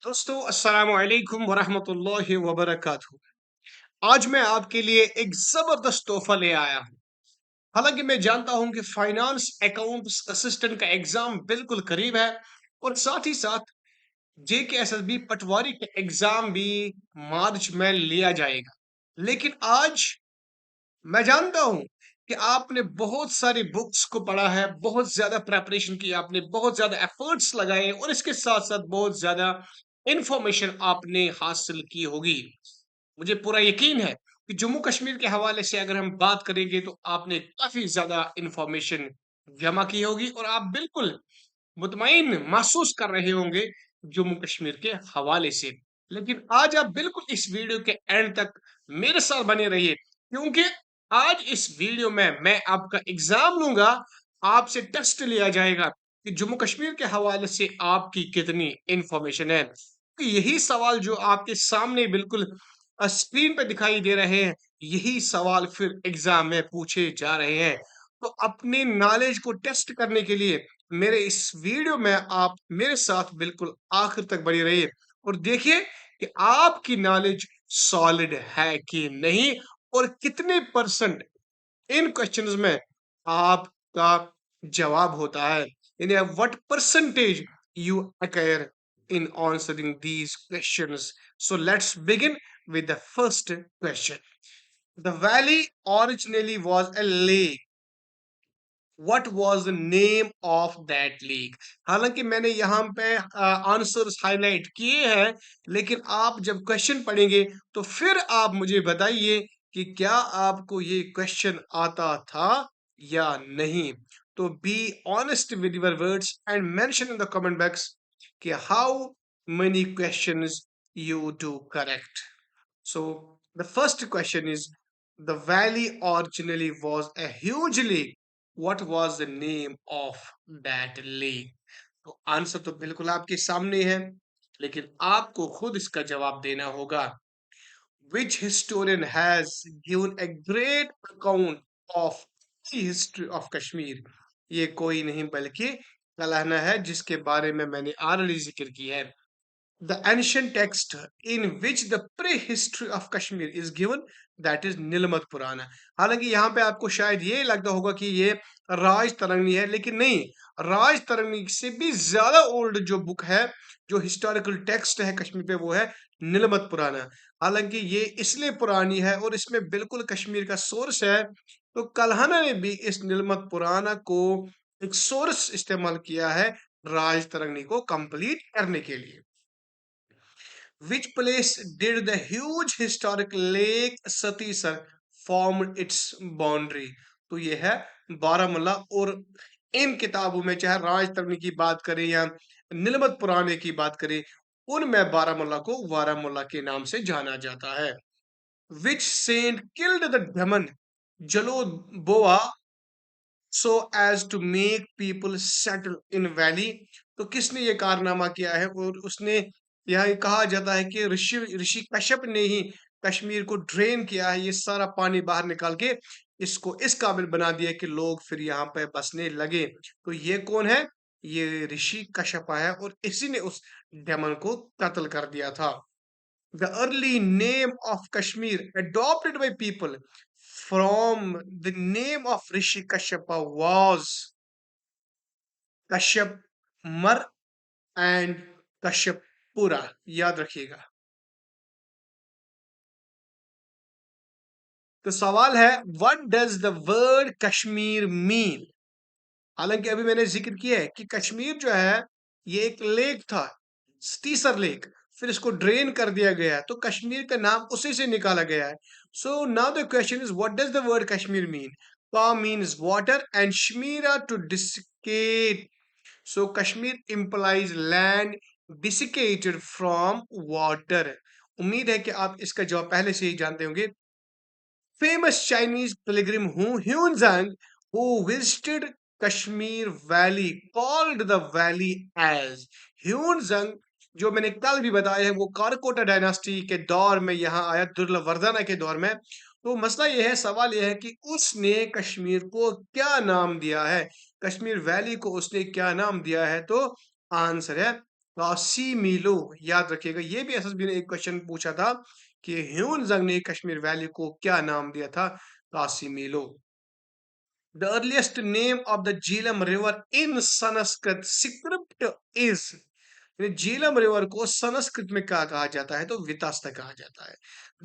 दोस्तों अस्सलाम वालेकुम वरहमतुल्लाहि वबरकातुहू। आज मैं आपके लिए एक जबरदस्त तोहफा ले आया हूँ। हालांकि मैं जानता हूँ कि फाइनेंस अकाउंट्स असिस्टेंट का एग्जाम बिल्कुल करीब है और साथ ही साथ JKSSB पटवारी का एग्जाम भी मार्च में लिया जाएगा। लेकिन आज मैं जानता हूँ कि आपने बहुत सारी बुक्स को पढ़ा है, बहुत ज्यादा प्रेपरेशन की, आपने बहुत ज्यादा एफर्ट्स लगाए और इसके साथ साथ बहुत ज्यादा इंफॉर्मेशन आपने हासिल की होगी। मुझे पूरा यकीन है कि जम्मू कश्मीर के हवाले से अगर हम बात करेंगे तो आपने काफी ज्यादा इंफॉर्मेशन जमा की होगी और आप बिल्कुल मुतमईन महसूस कर रहे होंगे जम्मू कश्मीर के हवाले से। लेकिन आज आप बिल्कुल इस वीडियो के एंड तक मेरे साथ बने रहिए, क्योंकि आज इस वीडियो में मैं आपका एग्जाम लूंगा। आपसे टेस्ट लिया जाएगा कि जम्मू कश्मीर के हवाले से आपकी कितनी इंफॉर्मेशन है। कि यही सवाल जो आपके सामने बिल्कुल स्क्रीन पे दिखाई दे रहे हैं, यही सवाल फिर एग्जाम में पूछे जा रहे हैं। तो अपने नॉलेज को टेस्ट करने के लिए मेरे इस वीडियो में आप मेरे साथ बिल्कुल आखिर तक बने रहिए और देखिए कि आपकी नॉलेज सॉलिड है कि नहीं और कितने परसेंट इन क्वेश्चंस में आपका जवाब होता है, यानी what percentage you acquire in answering these questions. So let's begin with the first question. The valley originally was a lake. What was the name of that lake? हालांकि मैंने यहाँ पे आंसर्स हाईलाइट किए हैं, लेकिन आप जब क्वेश्चन पढ़ेंगे तो फिर आप मुझे बताइए कि क्या आपको ये क्वेश्चन आता था या नहीं। तो be honest with your words and mention in the comment box कि how many questions you do correct. So the first question is, the valley originally was a huge lake. What was the name of that lake? तो answer तो बिल्कुल आपके सामने है, लेकिन आपको खुद इसका जवाब देना होगा। Which historian has given a great account of the history of Kashmir? ये कोई नहीं बल्कि कलहना है, जिसके बारे में मैंने ऑलरेडी जिक्र किया है। The ancient text in which the prehistory of Kashmir is given, that is नीलमत पुराना। हालांकि यहाँ पे आपको शायद ये लगता होगा कि ये राज तरंगी है, लेकिन नहीं, राज तरंगी से भी ज्यादा ओल्ड जो बुक है, जो हिस्टोरिकल टेक्स्ट है कश्मीर पे, वो है नीलमत पुराना। हालांकि ये इसलिए पुरानी है और इसमें बिल्कुल कश्मीर का सोर्स है, तो कल्हना ने भी इस नीलमत पुराना को एक सोर्स इस्तेमाल किया है राज तरंगी को कंप्लीट करने के लिए। Which place did the huge historic lake Satisar form its boundary? तो ये है बारामूला। और इन किताबों में चाहे राज तरनी की बात करें या नीलमत पुराने की बात करें, उनमें बारामूला को वारामूला के नाम से जाना जाता है। Which saint killed the demon Jaloboa so as to make people settle in valley? तो किसने ये कारनामा किया है? और उसने, यह कहा जाता है कि ऋषि ऋषि कश्यप ने ही कश्मीर को ड्रेन किया है, ये सारा पानी बाहर निकाल के इसको इस काबिल बना दिया कि लोग फिर यहाँ पे बसने लगे। तो ये कौन है? ये ऋषि कश्यप है और इसी ने उस डेमन को कत्ल कर दिया था। The early name of Kashmir adopted by people from the name of Rishi Kashyapa was Kashyap Mar and Kashyapura। याद रखिएगा। तो सवाल है, what does the word Kashmir mean? हालांकि अभी मैंने जिक्र किया है कि कश्मीर जो है ये एक लेक था, स्टीसर लेक, फिर इसको ड्रेन कर दिया गया है, तो कश्मीर का नाम उसी से निकाला गया है। So now the question is, what does the word Kashmir mean? का मीन्स वाटर एंड शमीरा to desiccate. So Kashmir implies land desiccated from water. उम्मीद है कि आप इसका जवाब पहले से ही जानते होंगे। famous Chinese pilgrim Huanzhang, who visited Kashmir Valley, called the valley as Huanzhang, जो मैंने कल भी बताया है, वो कारकोटा डायनास्टी के दौर में यहाँ आया, दुर्लवर्धना के दौर में। तो मसला ये है, सवाल ये है कि उसने कश्मीर को क्या नाम दिया है, कश्मीर वैली को उसने क्या नाम दिया है? तो आंसर है कासिमिलो, याद रखिएगा। ये भी एसएसबी ने एक क्वेश्चन पूछा था कि ह्यून जंग ने कश्मीर वैली को क्या नाम दिया था? कासिमिलो। The earliest name of the Jhelum river in Sanskrit script is, Jhelum river को संस्कृत में क्या कहा जाता है? तो वितस्ता कहा जाता है।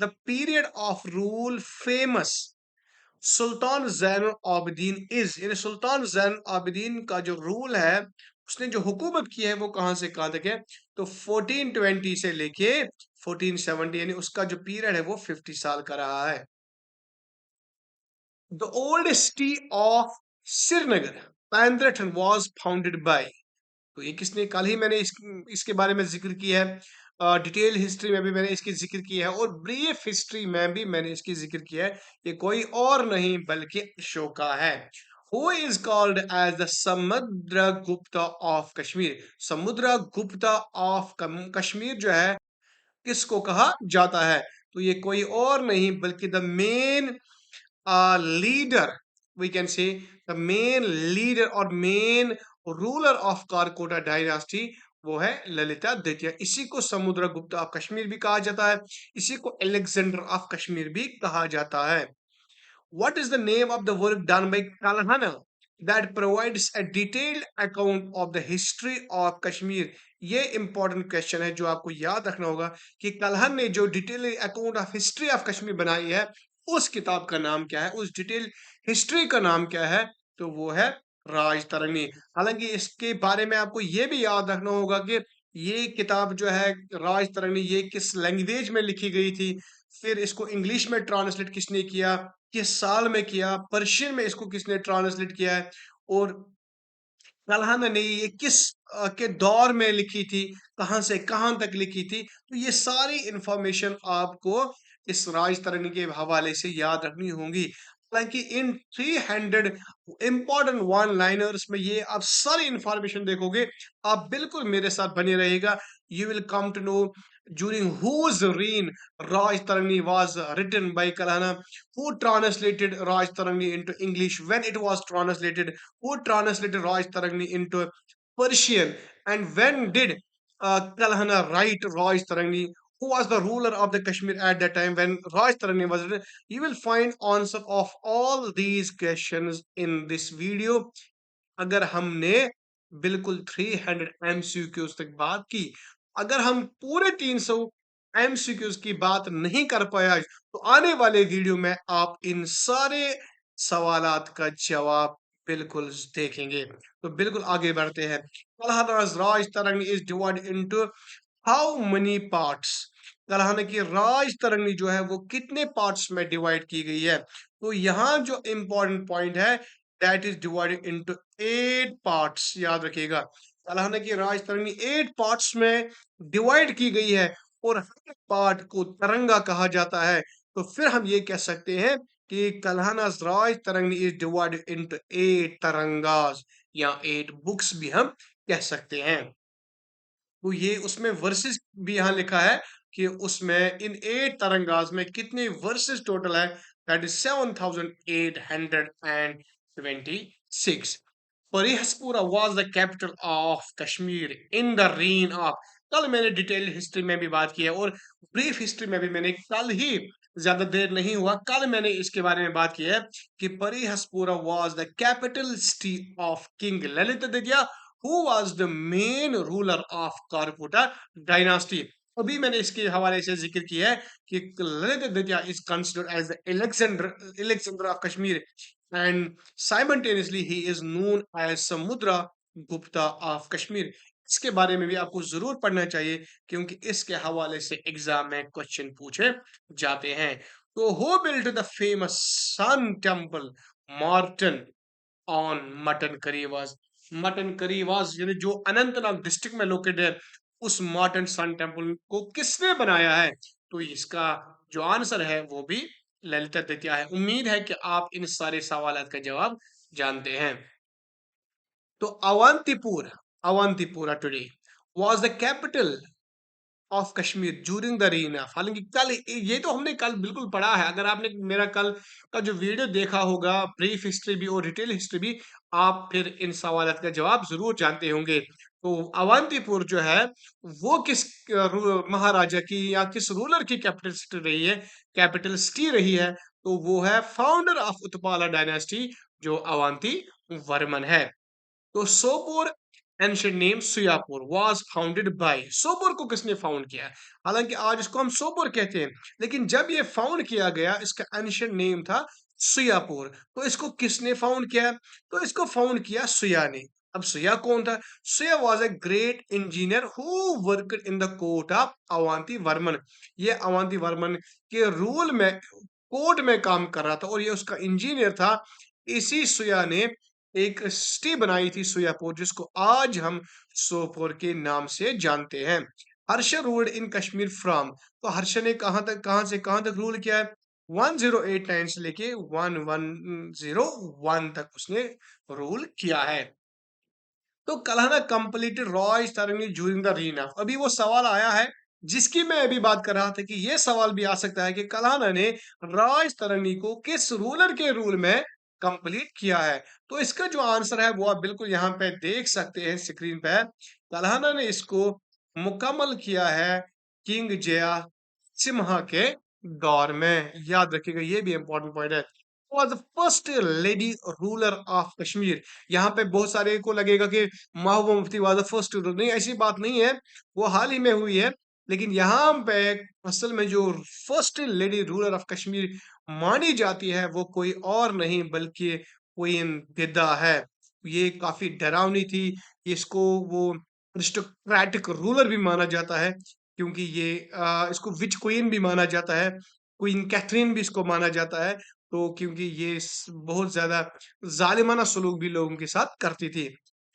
The period of rule famous Sultan Zainul Abidin is, यानी सुल्तान जैन आबिदीन का जो रूल है, उसने जो हुकूमत की है, वो कहां से कहां तक है? तो 1420 से लेके 1470, यानी उसका जो पीरियड है वो 50 साल का रहा है। The old city of Srinagar Pandrethan was founded by, तो ये किसने? कल ही मैंने इसके बारे में जिक्र किया है। डिटेल हिस्ट्री में भी मैंने इसकी जिक्र किया है और ब्रीफ हिस्ट्री में भी मैंने इसकी जिक्र किया है। ये कोई और नहीं बल्कि अशोका है। Who is called as the Samudragupta of Kashmir? Samudragupta of Kashmir जो है, किसको कहा जाता है? तो ये कोई और नहीं बल्कि the main leader, we can say the main leader or main ruler of Karkota dynasty, वो है ललिता द्वितीय। इसी को समुद्रगुप्त ऑफ कश्मीर भी कहा जाता है, इसी को अलेक्जेंडर ऑफ कश्मीर भी कहा जाता है। What is the name of the work done by Kalhana that provides a detailed account of the history of Kashmir? ये इंपॉर्टेंट क्वेश्चन है जो आपको याद रखना होगा कि कलहन ने जो detail account of history of Kashmir बनाई है, उस किताब का नाम क्या है? उस डिटेल हिस्ट्री का नाम क्या है? तो वो है राज तरंगी। हालांकि इसके बारे में आपको ये भी याद रखना होगा कि ये किताब जो है राज तरंगी, ये किस लैंग्वेज में लिखी गई थी, फिर इसको इंग्लिश में ट्रांसलेट किसने किया, किस साल में किया, पर्शियन में इसको किसने ट्रांसलेट किया है, और कल्हण ने ये किस के दौर में लिखी थी, कहां से कहां तक लिखी थी। तो ये सारी इंफॉर्मेशन आपको इस राज तरंगी के हवाले से याद रखनी होगी। हालांकि इन 300 इंपॉर्टेंट वन लाइनर्स में ये आप सारी इंफॉर्मेशन देखोगे, आप बिल्कुल मेरे साथ बने रहेगा। You will come to know during whose reign Raj Tarangi was written by Kalhana, who translated Raj Tarangi into English when it was translated, who translated Raj Tarangi into Persian, and when did Kalhana write Raj Tarangi, who was the ruler of the Kashmir at that time when Raj Tarangi was written. You will find answer of all these questions in this video। अगर हमने बिल्कुल 300 MCQs तक बात की, अगर हम पूरे 300 MCQs की बात नहीं कर पाया, तो आने वाले वीडियो में आप इन सारे सवालात का जवाब बिल्कुल देखेंगे। तो बिल्कुल आगे बढ़ते हैं। कलहनाज राज तरंग is divided into how many parts? Kalhana की राज तरंगी जो है वो कितने पार्ट्स में डिवाइड की गई है? तो यहाँ जो इंपॉर्टेंट पॉइंट है, that is divided into 8 parts. याद रखिएगा, कलहना की राज तरंगी 8 पार्ट्स में डिवाइड की गई है और हर पार्ट को तरंगा कहा जाता है। तो फिर हम ये कह सकते हैं कि कलहना's राज तरंगी इज डिवाइडेड इनटू 8 तरंगास या 8 बुक्स भी हम कह सकते हैं। तो ये उसमें वर्सेस भी यहाँ लिखा है कि उसमें इन 8 तरंगाज में कितने वर्सेस टोटल है? That is 7826। Parihaspura was the capital of Kashmir in the reign of, कल मैंने डिटेल हिस्ट्री में भी बात की है और ब्रीफ हिस्ट्री में भी मैंने कल ही, ज्यादा देर नहीं हुआ, कल मैंने इसके बारे में बात की है कि Parihaspura was the capital city of king Lalit द्वितीय, who was the main ruler of Karkota dynasty। अभी मैंने इसके हवाले से जिक्र किया है कि ललित द्वितीय is considered as the Alexander of Kashmir and simultaneously he is known as Samudra Gupta of Kashmir। इसके बारे में भी आपको जरूर पढ़ना चाहिए क्योंकि इसके हवाले से एग्जाम में क्वेश्चन पूछे जाते हैं। तो who built the famous Sun Temple Martin on Mattan Karewas? Mattan Karewas यानी जो अनंतनाग डिस्ट्रिक्ट में लोकेटेड है, उस मॉर्टन सन टेम्पल को किसने बनाया है? तो इसका जो आंसर है वो भी ललिता द्वितीय है। उम्मीद है कि आप इन सारे सवालों का जवाब जानते हैं। तो Avantipura today was the capital of Kashmir during the reign of, हालांकि कल ये तो हमने कल बिल्कुल पढ़ा है। अगर आपने मेरा कल का जो वीडियो देखा होगा, ब्रीफ हिस्ट्री भी और डिटेल हिस्ट्री भी, आप फिर इन सवालों का जवाब जरूर जानते होंगे। तो अवंतीपुर जो है वो किस महाराजा की या किस रूलर की कैपिटल सिटी रही है, कैपिटल सिटी रही है? तो वो है फाउंडर ऑफ उत्पाला डायनेस्टी, जो अवंती वर्मन है। तो Sopore ancient name Suyapur was founded by, Sopore को किसने फाउंड किया है? हालांकि आज इसको हम सोपोर कहते हैं, लेकिन जब ये फाउंड किया गया इसका एंशिएंट नेम था सुयापुर। तो इसको किसने फाउंड किया? तो इसको फाउंड किया सुया ने। अब सुया कौन था? Suya was a great engineer who worked in the court of Avanti Varman. ये अवंती वर्मन के रूल में, कोर्ट में काम कर रहा था और ये उसका इंजीनियर था। इसी सुया ने एक सिटी बनाई थी सुयापुर, जिसको आज हम सोपोर के नाम से जानते हैं। हर्ष रूल्ड इन कश्मीर फ्रॉम, तो हर्ष ने कहां से कहां तक रूल किया है? 1089 से लेके 1101 तक उसने रूल किया है। तो Kalhana completed Rajatarangini during the reign of, अभी वो सवाल आया है जिसकी मैं अभी बात कर रहा था कि ये सवाल भी आ सकता है कि कल्हना ने राज तरंगी को किस रूलर के रूल में कंप्लीट किया है? तो इसका जो आंसर है वो आप बिल्कुल यहाँ पे देख सकते हैं स्क्रीन पे। कल्हना ने इसको मुकम्मल किया है किंग जया सिम्हा के दौर में। याद रखिएगा, ये भी इंपॉर्टेंट पॉइंट है। was the first lady ruler of Kashmir. यहाँ पे बहुत सारे को लगेगा कि Mehbooba Mufti was the first ruler, नहीं ऐसी बात नहीं है, वो हाल ही में हुई है। लेकिन यहाँ पे असल में जो first lady ruler of Kashmir मानी जाती है वो कोई और नहीं बल्कि क्वीन गिद्दा है। ये काफी डरावनी थी, इसको वो अरिस्टोक्रेटिक रूलर भी माना जाता है, क्योंकि ये इसको विच क्वीन भी माना जाता है, क्वीन कैथरीन भी इसको माना जाता है। तो क्योंकि ये बहुत ज्यादा जालिमाना सलूक भी लोगों के साथ करती थी।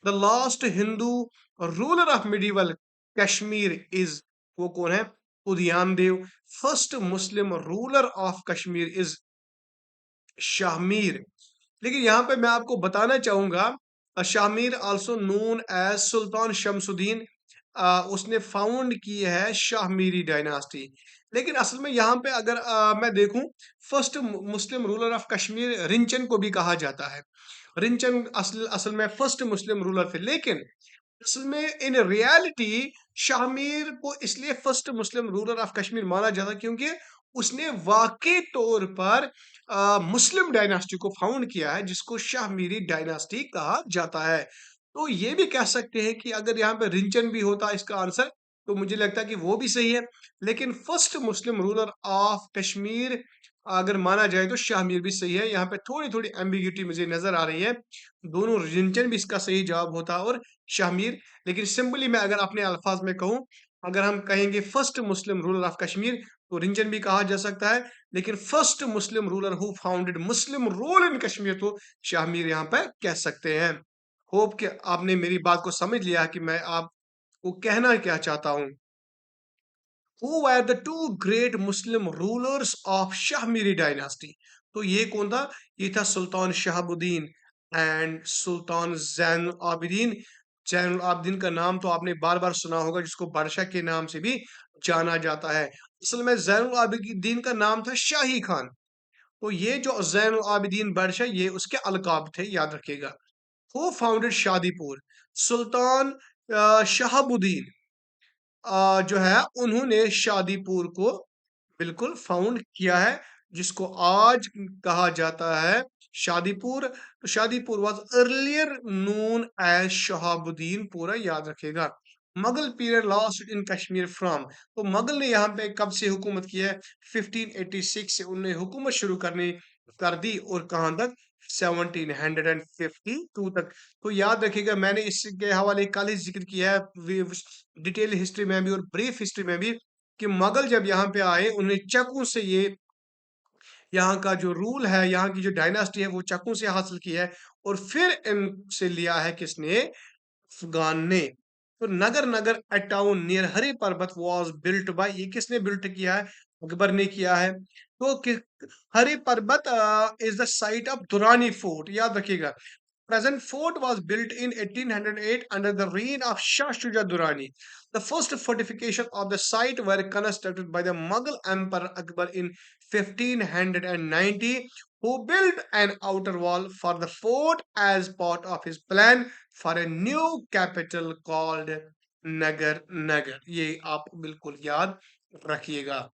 The last Hindu ruler of medieval Kashmir is, वो कौन है? Udayan Dev. First Muslim ruler of Kashmir is Shahmir. लेकिन यहाँ पे मैं आपको बताना चाहूंगा, Shamir also known as Sultan Shamsuddin, उसने फाउंड की है शाहमीरी डायनास्टी। लेकिन असल में यहाँ पे अगर मैं देखूं, first Muslim ruler of Kashmir Rinchen को भी कहा जाता है। रिंचन असल असल में फर्स्ट मुस्लिम रूलर थे, लेकिन असल में इन रियलिटी शामिर को इसलिए first Muslim ruler of Kashmir माना जाता क्योंकि उसने वाकई तौर पर मुस्लिम डायनास्टी को फाउंड किया है, जिसको शाहमीरी डायनास्टी कहा जाता है। तो ये भी कह सकते हैं कि अगर यहाँ पे रिंचन भी होता इसका आंसर, तो मुझे लगता है कि वो भी सही है। लेकिन first Muslim ruler of Kashmir अगर माना जाए तो शाहमीर भी सही है। यहाँ पे थोड़ी थोड़ी एम्बिग्यूटी मुझे नजर आ रही है, दोनों रिंचन भी इसका सही जवाब होता और शाहमीर। लेकिन सिंपली मैं अगर अपने अल्फाज में कहूँ, अगर हम कहेंगे first Muslim ruler of Kashmir, तो रिंचन भी कहा जा सकता है। लेकिन first Muslim ruler who founded Muslim rule in Kashmir, तो शाहमीर यहाँ पे कह सकते हैं। होप कि आपने मेरी बात को समझ लिया कि मैं आपको कहना क्या चाहता हूँ। Who were the two great Muslim rulers of Shahmiri dynasty? तो ये कौन था? ये था सुल्तान शहाबुद्दीन एंड सुल्तान जैन आबिदीन। जैन आबिदीन का नाम तो आपने बार बार सुना होगा, जिसको बादशाह के नाम से भी जाना जाता है। असल में जैन आबिदीन का नाम था शाही खान। तो ये जो जैन आबिदीन बादशाह, ये उसके अलकाब थे, याद रखिएगा। Who founded Shadipur? सुल्तान शहाबुद्दीन जो है उन्होंने शादीपुर को बिल्कुल फाउंड किया है, जिसको आज कहा जाता है शादीपुर। तो Shadipur was earlier known as Shahabuddinpura, याद रखेगा। Mughal period last in Kashmir from, तो मुगल ने यहाँ पे कब से हुकूमत की है? 1586 से उन्होंने हुकूमत शुरू करनी कर दी, और कहाँ तक? 1752 तक। तो याद रखिएगा, मैंने इसके हवाले कल ही जिक्र किया है डिटेल हिस्ट्री में भी और ब्रीफ हिस्ट्री में भी, कि मुगल जब यहाँ पे आए उन्हें चक्कू से ये यहाँ का जो रूल है, यहाँ की जो डायनास्टी है, वो चक्कू से हासिल की है, और फिर इनसे लिया है किसने? अफगान ने। तो नगर नगर अ टाउन नियर हरि पर्वत वाज बिल्ट बाय, ये किसने बिल्ट किया है? अकबर ने किया है। तो Hari Parbat is the site of Durrani fort, याद रखिएगा। Present fort was built in 1808 under the reign of Shah Shuja Durrani. The first fortification of the site were constructed by the Mughal Emperor Akbar in 1590, who built an outer wall for the fort as part of his plan for a new capital called नगर नगर। ये आप बिल्कुल याद रखिएगा।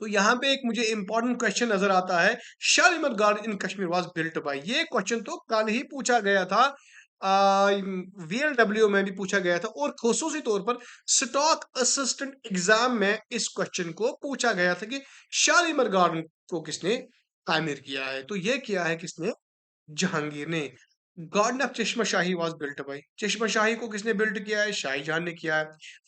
तो यहाँ पे एक मुझे इंपॉर्टेंट क्वेश्चन नजर आता है, Shalimar guard in Kashmir was built by. ये क्वेश्चन तो कल ही पूछा गया था, वीएलडब्ल्यू में भी पूछा गया था, और खसूसी तौर पर स्टॉक असिस्टेंट एग्जाम में इस क्वेश्चन को पूछा गया था कि शालीमार गार्डन को किसने तामीर किया है। तो ये किया है किसने? जहांगीर ने। गार्डन ऑफ चश्मा शाही वॉज बिल्ट बाई, चश्मा शाही को किसने बिल्ट किया है? शाहजहां ने किया है।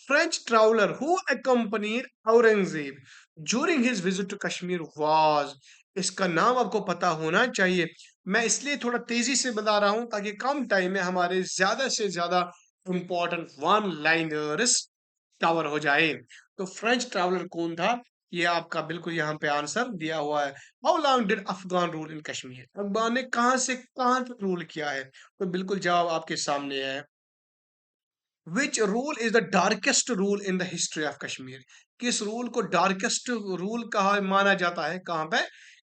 French traveller who accompanied Aurangzeb during his visit to Kashmir was, इसका नाम आपको पता होना चाहिए। मैं इसलिए थोड़ा तेजी से बता रहा हूं ताकि कम टाइम में हमारे ज्यादा से ज्यादा इंपॉर्टेंट वन लाइनर्स कवर हो जाए। तो फ्रेंच ट्रैवलर कौन था? ये आपका बिल्कुल यहाँ पे आंसर दिया हुआ है। How long did Afghan rule in Kashmir, Afghan ने कहां से कहां तक रूल किया है? तो बिल्कुल जवाब आपके सामने है। Which rule is the darkest rule in the history of Kashmir, किस रूल को डार्केस्ट रूल कहा माना जाता है कहां पे?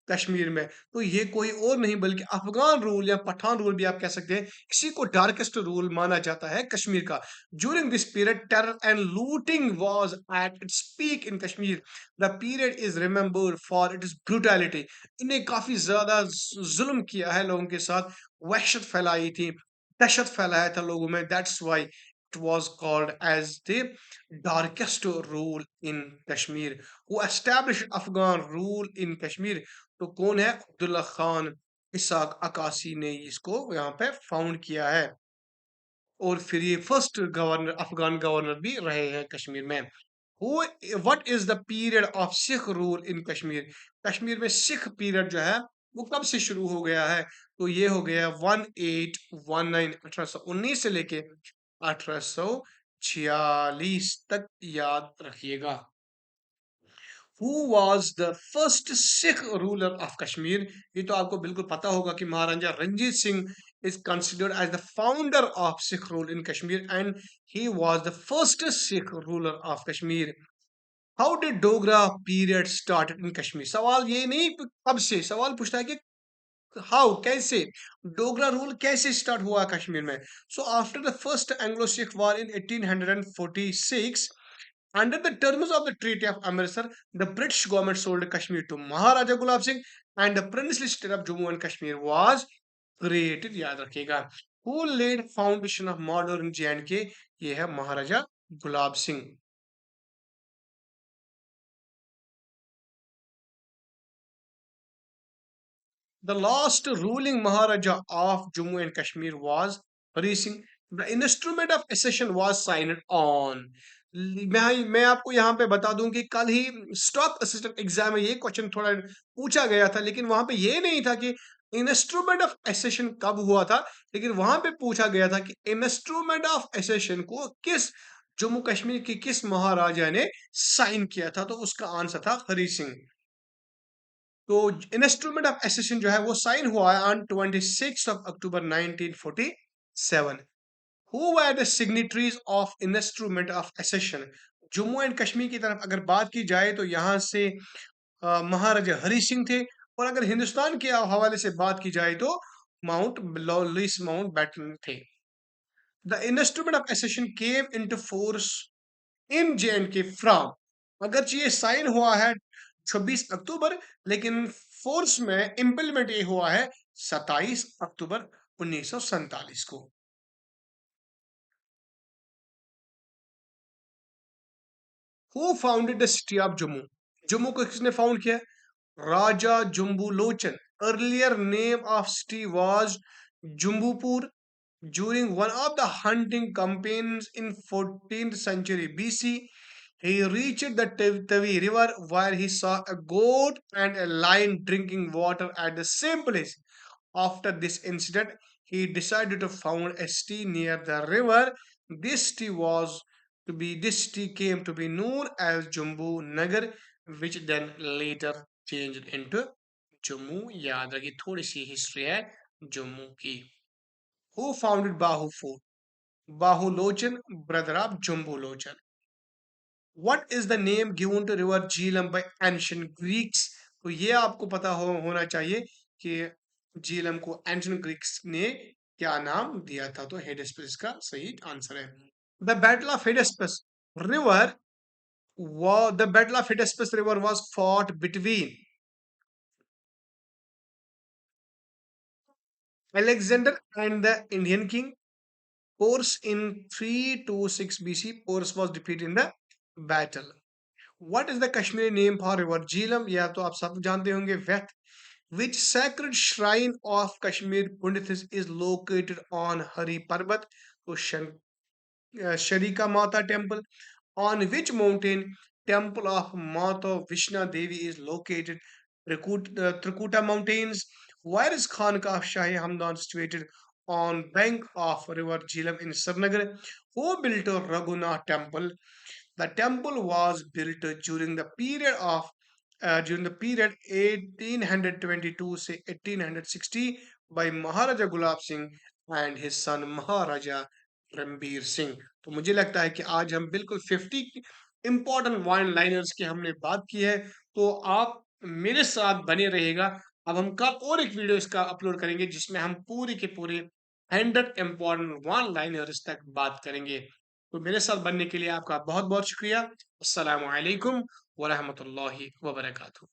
कश्मीर में। तो ये कोई और नहीं बल्कि अफगान रूल या पठान रूल भी आप कह सकते हैं, इसी को डार्केस्ट रूल माना जाता है कश्मीर का। During this period terror and looting was at its peak in Kashmir, the period is remembered for its brutality. इन्हें काफी ज्यादा जुल्म किया है लोगों के साथ, वहशत फैलाई थी, दहशत फैलाया था लोगों में, that's why it was called as the darkest rule in Kashmir. Who established Afghan rule in Kashmir? तो कौन है? अब्दुल्ला खान इसाक अकासी ने इसको यहाँ पे फाउंड किया है, और फिर ये फर्स्ट गवर्नर, अफगान गवर्नर भी रहे हैं कश्मीर में। Who what is the period of sick rule in Kashmir, Kashmir में सिख पीरियड जो है वो कब से शुरू हो गया है? तो ये हो गया 1819, 1819 से लेके 1846 तक, याद रखिएगा। Who was the first Sikh ruler of Kashmir, ये तो आपको बिल्कुल पता होगा कि महाराजा Ranjit Singh is considered as the founder of Sikh rule in Kashmir, and he was the first Sikh ruler of Kashmir. How did Dogra period started in Kashmir? सवाल ये नहीं कब से, सवाल पूछता है कि हाउ, कैसे, डोगरा रूल कैसे स्टार्ट हुआ कश्मीर में। So after the first Anglo Sikh war in 1846, under the terms of the Treaty of Amritsar, the British government sold Kashmir to Maharaja Gulab Singh, and the princely state of Jammu and Kashmir was created, याद रखिएगा। Who laid foundation of modern J&K? ये है महाराजा Gulab Singh. The last ruling Maharaja of Jammu and Kashmir was Hari Singh. The instrument of accession was signed on. मैं आपको यहाँ पे बता दूं कि कल ही स्टॉक असिस्टेंट एग्जाम में ये क्वेश्चन थोड़ा पूछा गया था, लेकिन वहां पे ये नहीं था कि इंस्ट्रूमेंट ऑफ एसेशन कब हुआ था, लेकिन वहां पे पूछा गया था कि इंस्ट्रूमेंट ऑफ एसेशन को किस जम्मू कश्मीर के किस महाराजा ने साइन किया था, तो उसका आंसर था हरि सिंह। तो इंस्ट्रूमेंट ऑफ एसेशन जो है वो साइन हुआ है on 26 of October 1947। Who were the signatories of instrument of accession? Jammu and Kashmir की तरफ अगर बात की जाए तो यहाँ से महाराजा हरि सिंह थे, और अगर हिंदुस्तान के हवाले से बात की जाए तो माउंट लॉलिस माउंट बैटन थे। The instrument of accession came into force in J and K from, अगर ये साइन हुआ है 26 अक्टूबर, लेकिन फोर्स में इंप्लीमेंट ये हुआ है 27 अक्टूबर 1947 को। Who founded the city of Jammu, Jammu को किसने फाउंड किया? राजा Jambu Lochan. Earlier name of city was Jambupur. During one of the hunting campaigns in 14th century BC, he reached the Tavi River where he saw a goat and a lion drinking water at the same place. After this incident, he decided to found a city near the river. This city came to be known as Jambu Nagar, which then later changed into Jammu। याद रखिए, थोड़ी सी history है जम्मू की। Who founded Bahu Fort? Bahulochan, brother of Jumbulochan. What is the name given to river Jhelum by ancient Greeks? तो ये आपको पता होना चाहिए कि झीलम को एंशिएंट ग्रीक्स ने क्या नाम दिया था। तो हेडेस्पस का सही आंसर है। The battle of Hydaspes river the battle of Hydaspes river was fought between Alexander and the Indian king. Porus in 326 BC. Porus was defeated in the battle. What is the Kashmiri name for river Jhelum? या तो आप सब जानते होंगे Veth. Which sacred shrine of Kashmir Pundits is located on Hari Parbat? तो Sharika Mata temple. On which mountain temple of Mata Vishna Devi is located? Trikuta Mountains. Where is Khanka of Shahi Hamdan situated? On bank of river Jhelum in Srinagar. Who built a Raghunath temple? The temple was built during the period 1822 से 1860 by Maharaja Gulab Singh and his son Maharaja Ranbir Singh. तो मुझे लगता है कि आज हम बिल्कुल 50 important one liners की हमने बात की है। तो आप मेरे साथ बने रहेगा। अब हम कल और एक वीडियो इसका अपलोड करेंगे जिसमें हम पूरी के पूरे 100 इंपॉर्टेंट वन लाइनर्स तक बात करेंगे। तो मेरे साथ बनने के लिए आपका बहुत बहुत शुक्रिया। अस्सलाम वालेकुम वरहमतुल्लाहि वबरकातुहू।